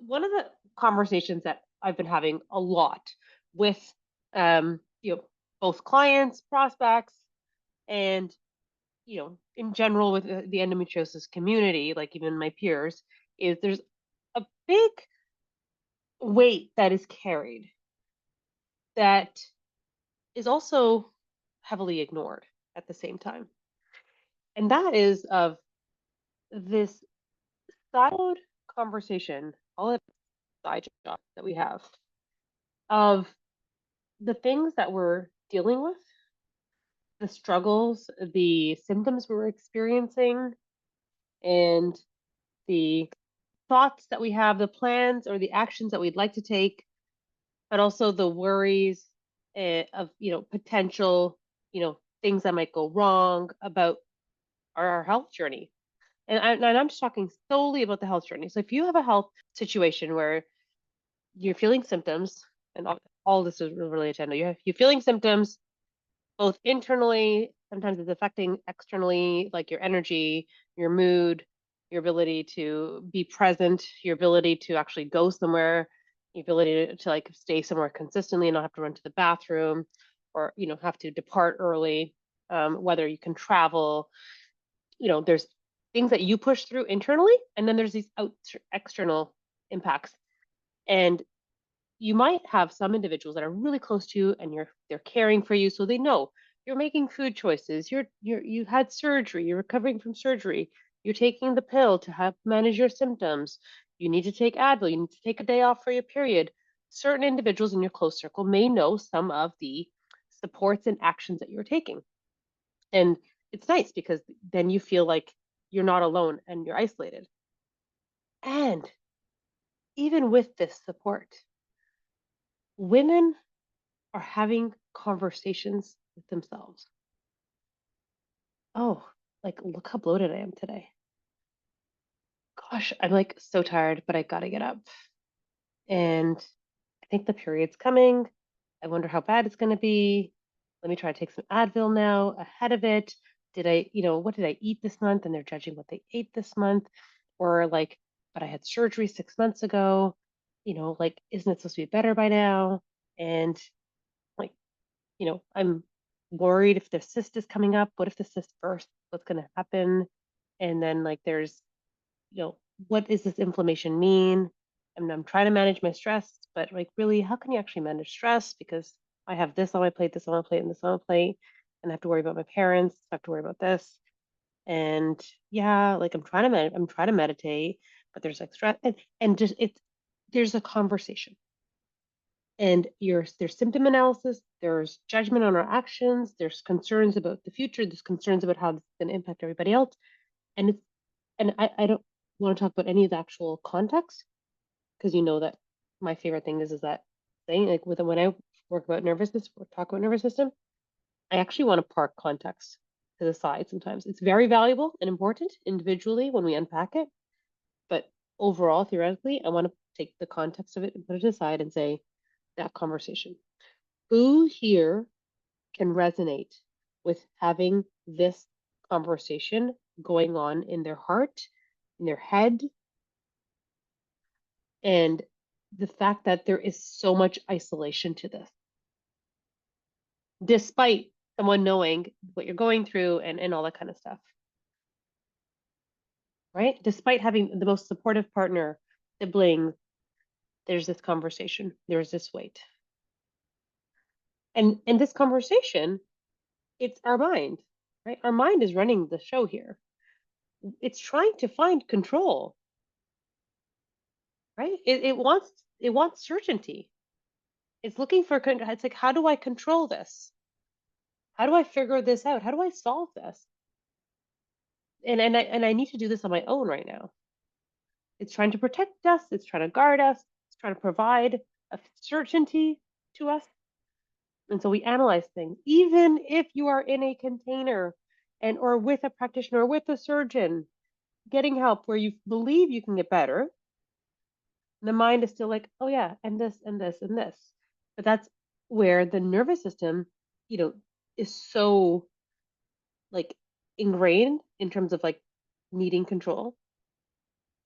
One of the conversations that I've been having a lot with, um, you know, both clients, prospects, and in general with the endometriosis community, like even my peers, is there's a big weight that is carried that is also heavily ignored at the same time. And that is of this siloed conversation, all that side job that we have of the things that we're dealing with, the struggles, the symptoms we're experiencing, and the thoughts that we have, the plans or the actions that we'd like to take, but also the worries of potential things that might go wrong about our health journey. And I'm just talking solely about the health journey. So if you have a health situation where you're feeling symptoms, and all this is related to endo, you're feeling symptoms both internally, sometimes it's affecting externally, like your energy, your mood, your ability to be present, your ability to actually go somewhere, your ability to like stay somewhere consistently and not have to run to the bathroom or have to depart early, whether you can travel. There's things that you push through internally, and then there's these external impacts. And you might have some individuals that are really close to you and they're caring for you, so they know you're making food choices, you had surgery, you're recovering from surgery, you're taking the pill to help manage your symptoms, you need to take Advil, you need to take a day off for your period. Certain individuals in your close circle may know some of the supports and actions that you're taking, and it's nice because then you feel like you're not alone and you're isolated. And even with this support, women are having conversations with themselves. Oh, like, look how bloated I am today. Gosh, I'm like so tired, but I gotta get up. And I think the period's coming. I wonder how bad it's gonna be. Let me try to take some Advil now ahead of it. What did I eat this month? And they're judging what they ate this month. Or like, but I had surgery 6 months ago. Like, isn't it supposed to be better by now? And like, I'm worried if the cyst is coming up. What if the cyst bursts? What's going to happen? And then like there's, you know, what does this inflammation mean? And I'm trying to manage my stress, but like really, how can you actually manage stress? Because I have this on my plate, this on my plate, and this on my plate, and I have to worry about my parents. I have to worry about this. And yeah, like I'm trying to meditate, but there's like stress and just there's a conversation, and there's symptom analysis, there's judgment on our actions, there's concerns about the future, there's concerns about how this is going to impact everybody else. And I don't want to talk about any of the actual context, because you know that my favorite thing is that thing, like with when I work about nervous system or talk about nervous system, I actually want to park context to the side. Sometimes it's very valuable and important individually when we unpack it, but overall, theoretically, I want to take the context of it and put it aside and say that conversation. Who here can resonate with having this conversation going on in their heart, in their head, and the fact that there is so much isolation to this, despite someone knowing what you're going through and all that kind of stuff, right? Despite having the most supportive partner, sibling, there's this conversation, there's this weight. And in this conversation, it's our mind, right? Our mind is running the show here. It's trying to find control, right? It wants certainty. It's looking for control. It's like, how do I control this? How do I figure this out? How do I solve this? And I need to do this on my own right now. It's trying to protect us. It's trying to guard us. It's trying to provide a certainty to us. And so we analyze things, even if you are in a container and or with a practitioner or with a surgeon, getting help where you believe you can get better. The mind is still like, oh yeah, and this and this and this. But that's where the nervous system, you know, is so like ingrained in terms of like needing control.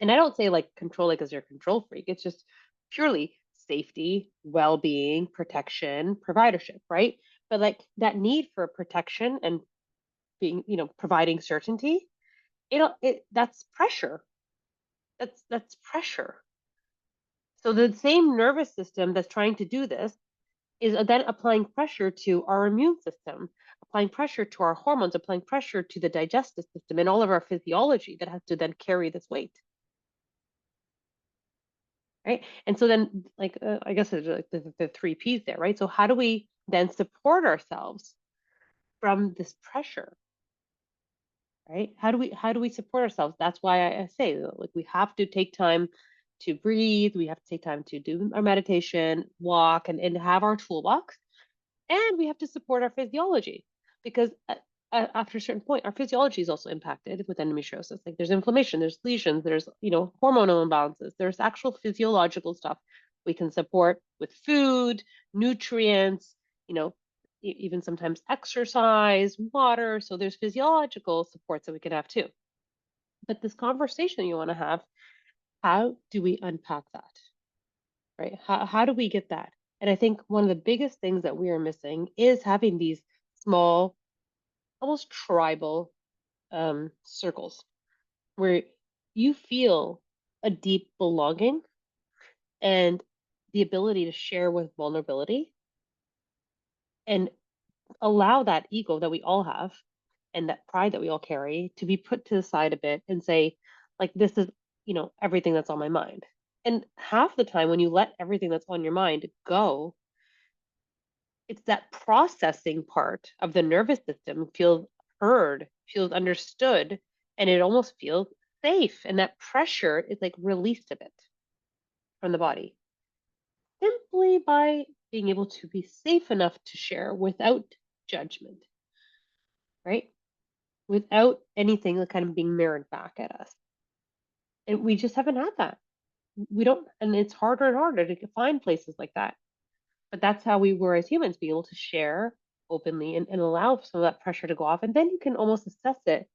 And I don't say like control like as your control freak. It's just purely safety, well-being, protection, providership, right? But like that need for protection and being, providing certainty, that's pressure. That's pressure. So the same nervous system that's trying to do this is then applying pressure to our immune system, applying pressure to our hormones, applying pressure to the digestive system and all of our physiology that has to then carry this weight. Right. And so then, like, I guess there's like the three P's there, right? So how do we then support ourselves from this pressure, right? How do we support ourselves? That's why I say like we have to take time to breathe. We have to take time to do our meditation, walk, and have our toolbox. And we have to support our physiology because after a certain point, our physiology is also impacted with endometriosis. Like there's inflammation, there's lesions, there's hormonal imbalances, there's actual physiological stuff we can support with food, nutrients, you know, even sometimes exercise, water. So there's physiological supports that we can have too. But this conversation you want to have, how do we unpack that? Right? How do we get that? And I think one of the biggest things that we are missing is having these small, almost tribal circles where you feel a deep belonging and the ability to share with vulnerability and allow that ego that we all have and that pride that we all carry to be put to the side a bit and say, like, this is, everything that's on my mind. And half the time, when you let everything that's on your mind go, it's that processing part of the nervous system feels heard, feels understood, and it almost feels safe. And that pressure is like released a bit from the body simply by being able to be safe enough to share without judgment, right? Without anything that kind of being mirrored back at us. And we just haven't had that. We don't, and it's harder and harder to find places like that. But that's how we were as humans, be able to share openly and allow some of that pressure to go off. And then you can almost assess it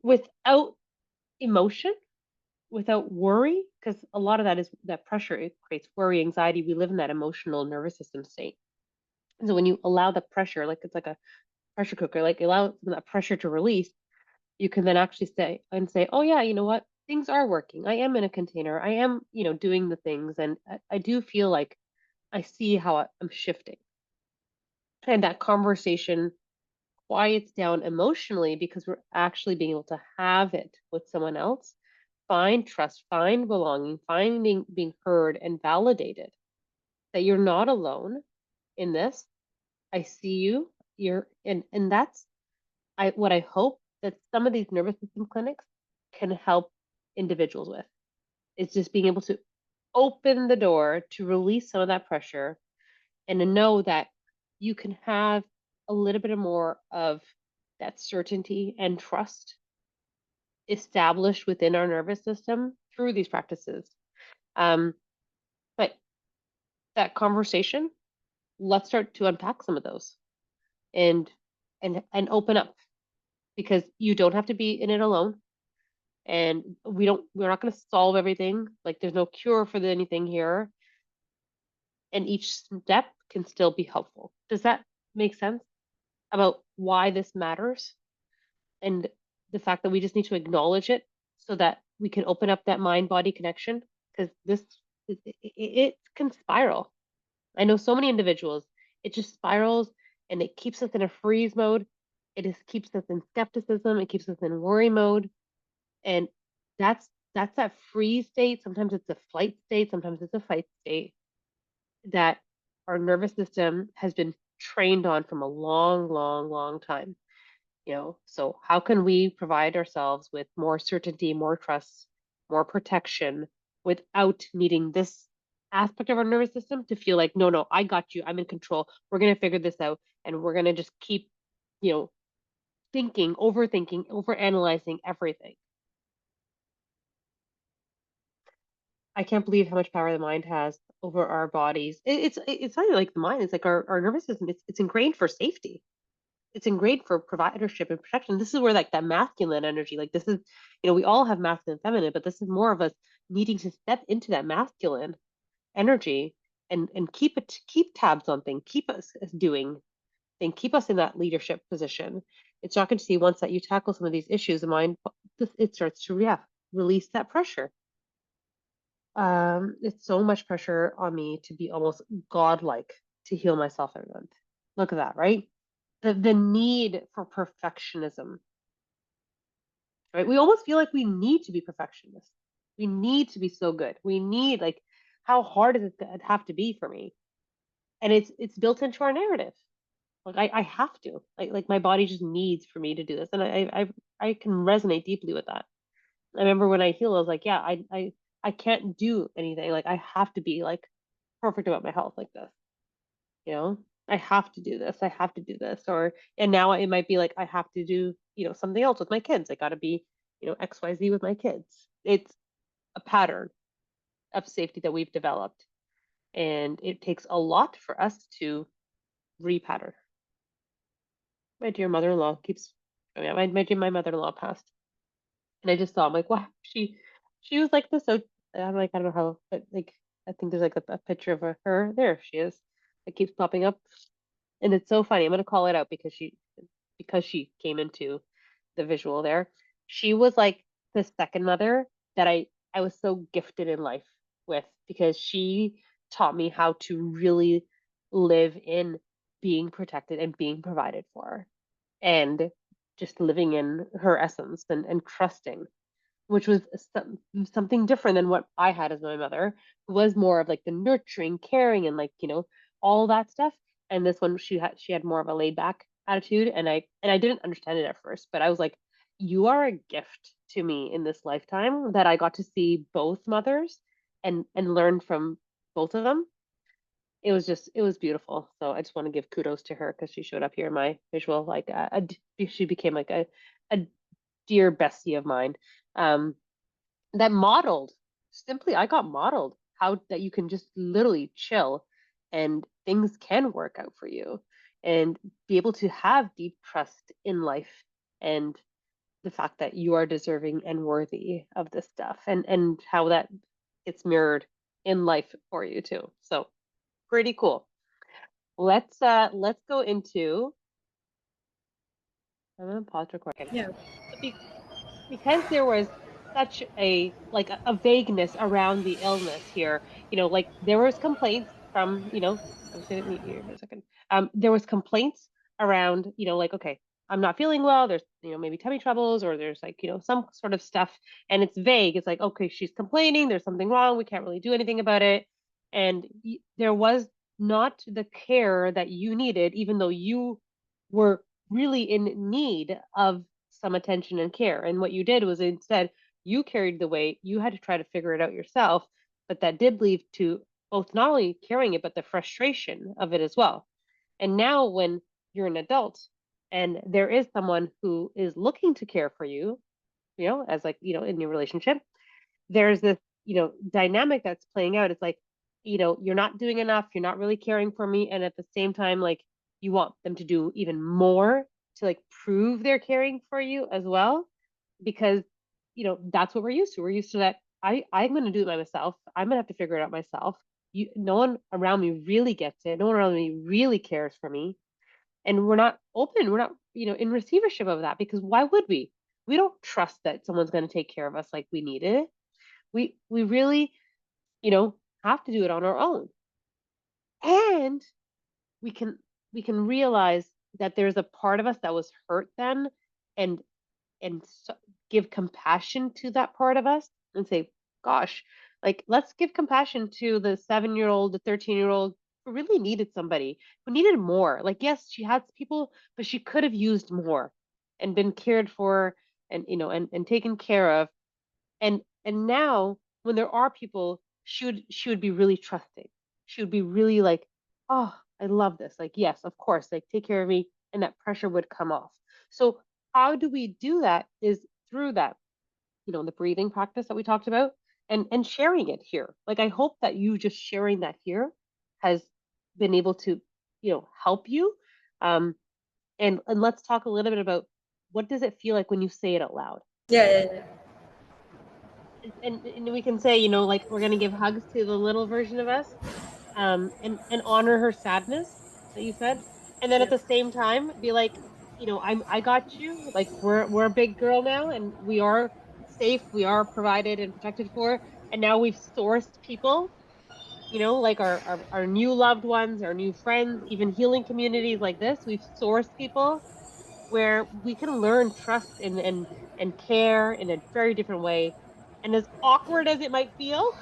without emotion, without worry, because a lot of that is that pressure, it creates worry, anxiety. We live in that emotional nervous system state. And so when you allow the pressure, like it's like a pressure cooker, like allow some of that pressure to release, you can then actually say, oh yeah, you know what? Things are working. I am in a container. I am, doing the things. And I do feel like I see how I'm shifting. And that conversation quiets down emotionally because we're actually being able to have it with someone else, find trust, find belonging, finding being heard and validated that you're not alone in this. I see you. And that's what I hope that some of these nervous system clinics can help individuals with. Is just being able to open the door to release some of that pressure and to know that you can have a little bit more of that certainty and trust established within our nervous system through these practices. Um, but that conversation, let's start to unpack some of those and and open up because you don't have to be in it alone. And we're not going to solve everything. Like there's no cure for anything here. And each step can still be helpful. Does that make sense about why this matters? And the fact that we just need to acknowledge it so that we can open up that mind body connection because it can spiral. I know so many individuals, it just spirals and it keeps us in a freeze mode. It just keeps us in skepticism. It keeps us in worry mode. And that's that freeze state. Sometimes it's a flight state. Sometimes it's a fight state that our nervous system has been trained on from a long, long, long time. So how can we provide ourselves with more certainty, more trust, more protection without needing this aspect of our nervous system to feel like, no, no, I got you, I'm in control, we're going to figure this out, and we're going to just keep, you know thinking, over analyzing everything. I can't believe how much power the mind has over our bodies. It's not even like the mind, it's like our nervous system. It's ingrained for safety. it's ingrained for providership and protection. This is where like that masculine energy, like this is, we all have masculine and feminine, but this is more of us needing to step into that masculine energy and keep tabs on things, keep us doing things, keep us in that leadership position. It's not going to see once that you tackle some of these issues, the mind it starts to release that pressure. It's so much pressure on me to be almost godlike to heal myself every month. Look at that, right? The need for perfectionism, right? We almost feel like we need to be perfectionists. We need to be so good. We need like, how hard does it have to be for me? And it's built into our narrative. Like I have to. Like my body just needs for me to do this. And I can resonate deeply with that. I remember when I healed, I was like, yeah, I can't do anything. Like I have to be like perfect about my health like this. You know, I have to do this. I have to do this. Or and now it might be like I have to do, something else with my kids. I got to be, XYZ with my kids. It's a pattern of safety that we've developed. And it takes a lot for us to repattern. My dear mother-in-law keeps, oh yeah, my mother-in-law passed. And I just saw, I'm like, wow, she was like this. So I'm like, I don't know how, but like, I think there's like a picture of her. There she is. It keeps popping up. And it's so funny. I'm gonna call it out because she came into the visual there. She was like the second mother that I was so gifted in life with because she taught me how to really live in being protected and being provided for and just living in her essence and trusting, which was something different than what I had as my mother, who was more of like the nurturing, caring, and like all that stuff. And this one, she had more of a laid back attitude, and I didn't understand it at first, but I was like, you are a gift to me in this lifetime that I got to see both mothers and learn from both of them. It was beautiful. So I just want to give kudos to her because she showed up here in my visual like she became like a dear bestie of mine. Um, that modeled simply I got modeled how that you can just literally chill and things can work out for you and be able to have deep trust in life and the fact that you are deserving and worthy of this stuff and how that gets mirrored in life for you too. So pretty cool. Let's go into, I'm gonna pause recording. Yeah. So because there was such a like a vagueness around the illness here, like there was complaints from, I'm just gonna mute you for a second. There was complaints around, like, okay, I'm not feeling well. There's, maybe tummy troubles or there's like, some sort of stuff, and it's vague. It's like, okay, she's complaining. There's something wrong. We can't really do anything about it. And there was not the care that you needed, even though you were really in need of some attention and care. And what you did was instead you carried the weight, you had to try to figure it out yourself, but that did lead to both not only carrying it, but the frustration of it as well. And now when you're an adult and there is someone who is looking to care for you, as like, in your relationship, there's this, dynamic that's playing out. It's like, you're not doing enough, you're not really caring for me. And at the same time, like you want them to do even more to like prove they're caring for you as well. Because, that's what we're used to. We're used to that. I'm gonna do it by myself. I'm gonna have to figure it out myself. No one around me really gets it. No one around me really cares for me. And we're not open. We're not, in receivership of that because why would we? We don't trust that someone's going to take care of us like we need it. We really, you know, have to do it on our own. And we can realize that there's a part of us that was hurt then and and give compassion to that part of us and say, gosh, like let's give compassion to the 7-year old, the 13-year old who really needed somebody, who needed more. Like, yes, she had people, but she could have used more and been cared for and and taken care of. And now when there are people, she would be really trusting. She would be really like, oh, I love this. Like, yes, of course, like take care of me, and that pressure would come off. So how do we do that is through that, the breathing practice that we talked about and sharing it here. Like I hope that you just sharing that here has been able to, help you. Um, And let's talk a little bit about what does it feel like when you say it out loud. Yeah, yeah, yeah. And we can say, like we're gonna give hugs to the little version of us, and honor her sadness that you said, and then at Yeah. the same time be like, I got you. Like we're a big girl now, and we are safe, we are provided and protected for, and now we've sourced people, like our new loved ones, our new friends, even healing communities like this. We've sourced people where we can learn trust and care in a very different way. And as awkward as it might feel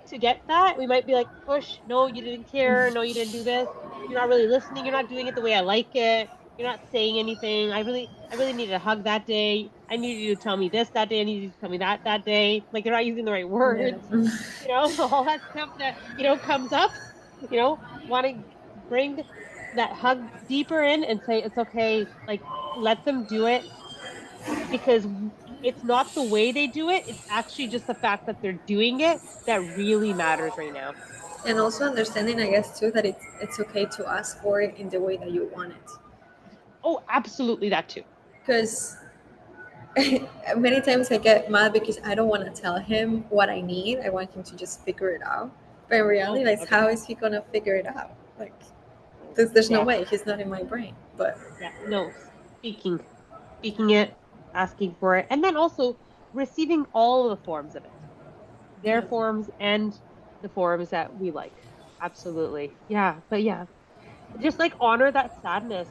to get that, we might be like, push, no, you didn't care. No, you didn't do this. You're not really listening. You're not doing it the way I like it. You're not saying anything. I really needed a hug that day. I needed you to tell me this that day. I needed you to tell me that day. Like they're not using the right Yeah. words, all that stuff that, comes up, want to bring that hug deeper in and say, it's okay. Like, let them do it because it's not the way they do it. It's actually just the fact that they're doing it that really matters right now. And also understanding, I guess, too, that it's okay to ask for it in the way that you want it. Oh, absolutely. That too. Because many times I get mad because I don't want to tell him what I need. I want him to just figure it out. But in reality, Oh, like, okay. how is he gonna figure it out? Like, there's no Yeah. way. He's not in my brain. But Yeah. No, speaking it, asking for it, and then also receiving all of the forms of it, their yeah, forms and the forms that we like. Absolutely. Yeah. But yeah, just like honor that sadness,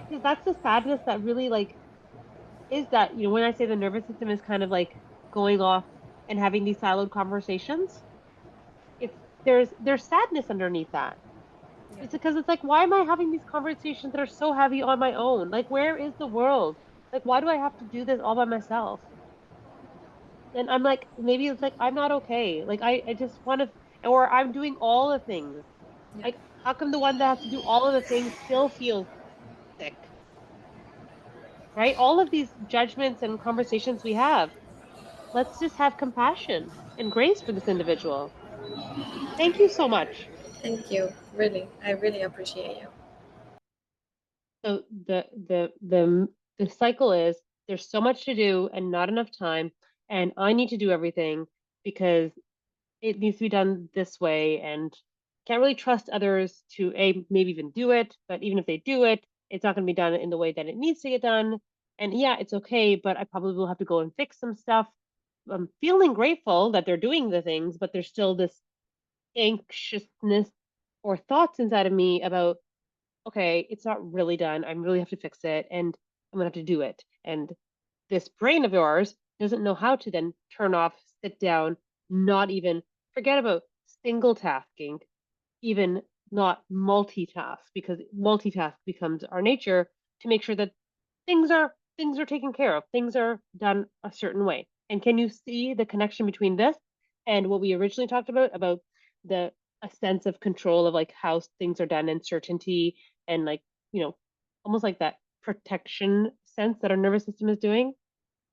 because that's the sadness that really like is that, when I say the nervous system is kind of like going off and having these siloed conversations, it's there's sadness underneath that. yeah, It's because it's like, why am I having these conversations that are so heavy on my own? Like, where is the world? Like, why do I have to do this all by myself? And I'm like, maybe it's like I'm not okay. Like I just want to, or I'm doing all the things. yeah. Like, how come the one that has to do all of the things still feels sick? Right? All of these judgments and conversations we have, let's just have compassion and grace for this individual. Thank you so much. Thank you. Really, I really appreciate you. So the cycle is there's so much to do and not enough time, and I need to do everything because it needs to be done this way, and can't really trust others to maybe even do it, but even if they do it, it's not going to be done in the way that it needs to get done. And yeah, it's okay, but I probably will have to go and fix some stuff. I'm feeling grateful that they're doing the things, but there's still this anxiousness or thoughts inside of me about, okay, it's not really done. I really have to fix it, and I'm gonna have to do it. And this brain of yours doesn't know how to then turn off, sit down, not even forget about single tasking, even not multitask, because multitask becomes our nature to make sure that things are taken care of, things are done a certain way. And can you see the connection between this and what we originally talked about the a sense of control of like how things are done and certainty and like, you know, almost like that protection sense that our nervous system is doing,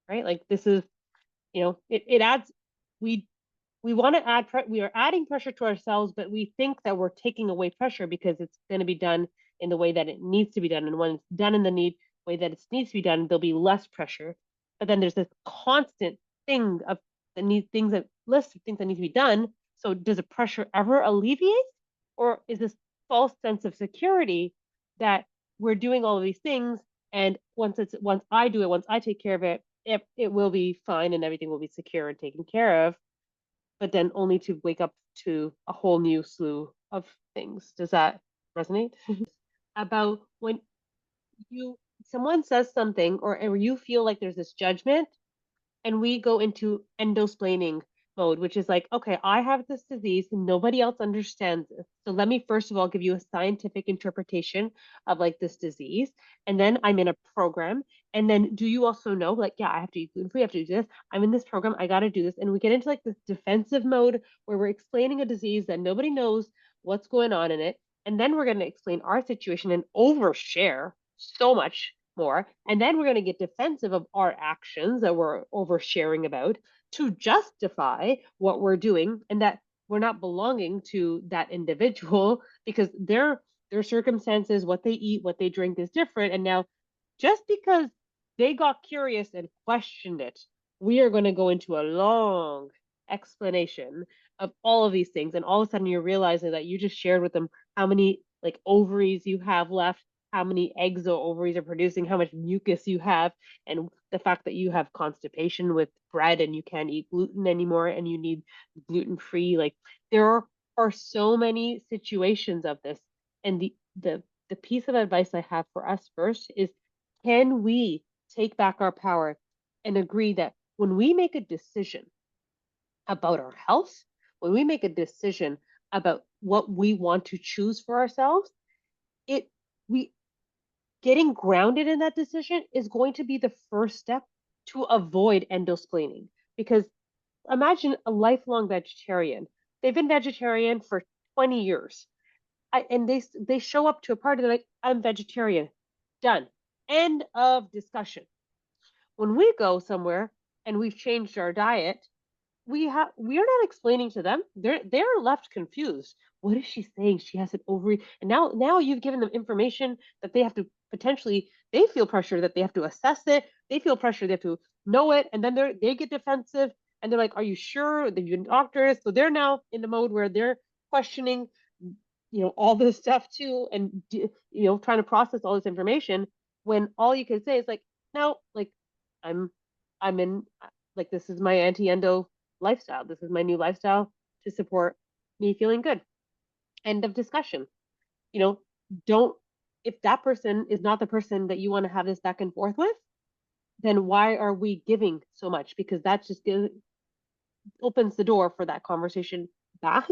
right? Like this is, it adds, we we want to we are adding pressure to ourselves, but we think that we're taking away pressure because it's going to be done in the way that it needs to be done. And when it's done in the way that it needs to be done, there'll be less pressure. But then there's this constant thing of things that list of things that need to be done. So does the pressure ever alleviate? Or is this false sense of security that we're doing all of these things, and once I do it, once I take care of it, it will be fine and everything will be secure and taken care of, but then only to wake up to a whole new slew of things. Does that resonate? About when you someone says something, or you feel like there's this judgment, and we go into endosplaining mode, which is like, okay, I have this disease and nobody else understands this. So let me first of all give you a scientific interpretation of like this disease. And then I'm in a program. And then do you also know, like, yeah, I have to eat gluten free, I have to do this. I'm in this program, I got to do this. And we get into like this defensive mode where we're explaining a disease that nobody knows what's going on in it. And then we're going to explain our situation and overshare so much more. And then we're going to get defensive of our actions that we're oversharing about to justify what we're doing and that we're not belonging to that individual because their circumstances, what they eat, what they drink is different. And now, just because they got curious and questioned it, we are going to go into a long explanation of all of these things. And all of a sudden, you're realizing that you just shared with them how many like ovaries you have left, how many eggs the ovaries are producing, how much mucus you have, and the fact that you have constipation with bread and you can't eat gluten anymore and you need gluten free. Like there are so many situations of this. And the piece of advice I have for us first is, can we take back our power and agree that when we make a decision about our health, when we make a decision about what we want to choose for ourselves, it we getting grounded in that decision is going to be the first step to avoid endosplaining. Because imagine a lifelong vegetarian. They've been vegetarian for 20 years. And they show up to a party, they're like, I'm vegetarian. Done. End of discussion. When we go somewhere and we've changed our diet, we're not explaining to them. They're left confused. What is she saying? She has an ovary, and now you've given them information that they have to potentially. They feel pressure that they have to assess it. They feel pressure they have to know it, and then they get defensive and they're like, "Are you sure?" They've been doctors, so they're now in the mode where they're questioning, all this stuff too, and trying to process all this information. When all you can say is like, "No, like, I'm I'm in like this is my anti-endo lifestyle. This is my new lifestyle to support me feeling good." End of discussion. You know, don't, if that person is not the person that you want to have this back and forth with, then why are we giving so much? Because that just opens the door for that conversation back.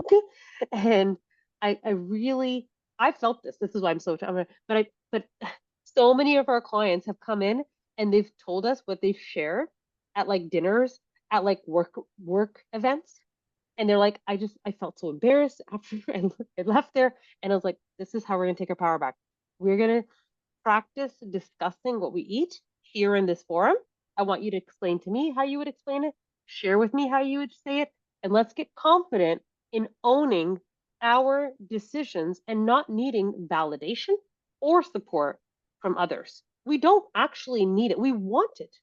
And I really, I felt this. This is why I'm so, but so many of our clients have come in and they've told us what they've shared at like dinners, at like work events, and they're like, I felt so embarrassed after I left there, and I was like, this is how we're gonna take our power back. We're gonna practice discussing what we eat here in this forum. I want you to explain to me how you would explain it, share with me how you would say it, and let's get confident in owning our decisions and not needing validation or support from others. We don't actually need it. We want it.